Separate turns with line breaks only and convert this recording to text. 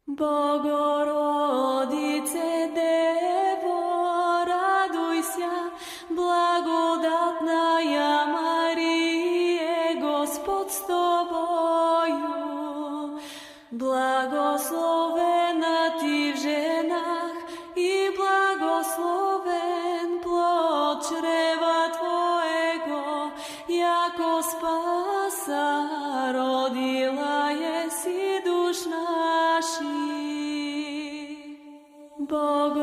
Bogorodice Devo, radujся, благодатная Мария, Господь с тобою. Благословена ты в женах, и благословен плод чрева твоего, яко спаса родила еси душ наших. Бог